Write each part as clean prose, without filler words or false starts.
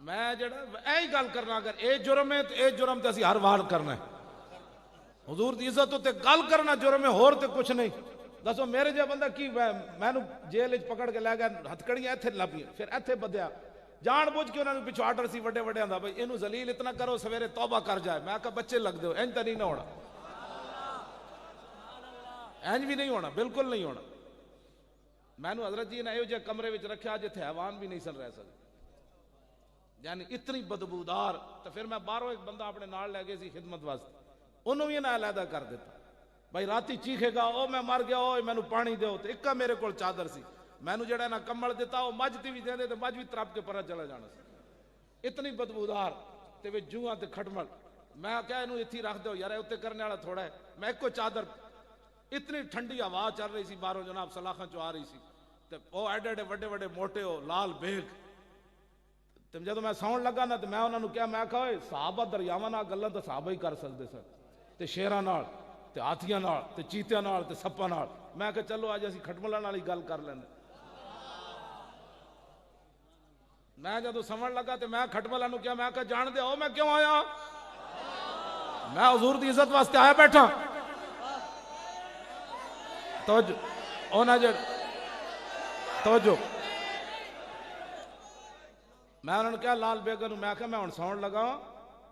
मैं जड़ा यही गल करना, अगर ये जुर्म है तो ये जुर्म तो असी हर वार करना है। हुजूर की इज्जत उत्ते गल करना जुर्म है, होर तो कुछ नहीं। दसो मेरे जो बंदा की मैनू जेल पकड़ के लै गया, हथकड़ियां इत्थे लभियां, फिर इत्थे बदया जान बुझ के उन्होंने पिछो आर्डर सी वड्डे वड्डे भाई इनू जलील इतना करो सवेरे तौबा कर जाए। मैं कहा बच्चे लग दो, इंज तो नहीं ना होना, इंज भी नहीं होना, बिल्कुल नहीं होना। मैनू हजरत जी ने यो जे कमरे में रखा जिथे हैवान भी नहीं सन रह सकते, यानी इतनी बदबूदार। तो फिर मैं बाहरों एक बंदा अपने नाल लै गए सी खिदमत वास्ते, उन्होंने भी ना अलहदा कर दिता। भाई राती चीखेगा ओ मैं मर गया, ओ मैनू पानी दो। तो इक्का मेरे को चादर सी, मैनू जड़ा ना कम्बल दिता, वो मझ ती भी दे तो मझ भी तरप के पर चला जाना सी। इतनी बदबूदार ते वे जूआ ते खटमल। मैं क्या इनू इत्थे रख दो यार, उत्ते करने वाला थोड़ा है। मैं एको चादर, इतनी ठंडी हवा चल रही सी बाहरों, जनाब सलाखा चो आ रही सी, ते ओ एडे एडे वड्डे वड्डे मोटे हो लाल बेग। तो जब मैं सौन लगा ना तो मैं उन्होंने क्या, मैं कहा साहबा दरियावां नाल गल्लां तो साहबा ही कर सकते सर, ते शेरां नाल ते हाथियां नाल ते चीतियां नाल ते सप्पां नाल। मैं कहा चलो अज असीं खटमलां नाल ही गल कर लैंदे। मैं जदों समझ लगा तो मैं खटमलां नूं क्या, मैं कहा जान दे आओ मैं क्यों आया, मैं हुजूर दी इज्जत वास्ते आया बैठा। तवज्जो ओना जे तवज्जो, मैं उन्होंने कहा लाल बेगम नूं, मैं कहा मैं हुण सौण लगा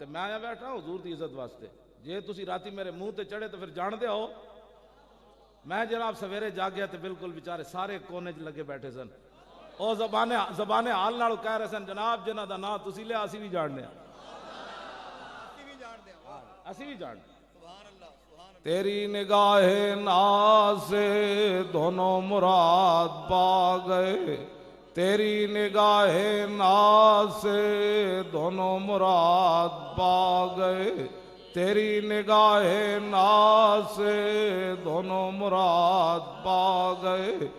तो मैं आया बैठा हुजूर दी इज्जत वास्ते। जे तुसी राती मेरे मुंह ते चढ़े तो फिर जान दे आओ। मैं जनाब सवेरे जागया तो बिल्कुल बेचारे सारे कोने च लगे बैठे सन। ओ जबाने हाल नाल कह रहे सन जनाब जिन्हां दा नां तुसी लिया असी भी जानने, असी भी जान। तेरी निगाहे नाज़ से दोनों मुराद पा गए, तेरी निगाहे नाज़ से दोनों मुराद पा गए, तेरी निगाहे नाज़ से दोनों मुराद पा गए।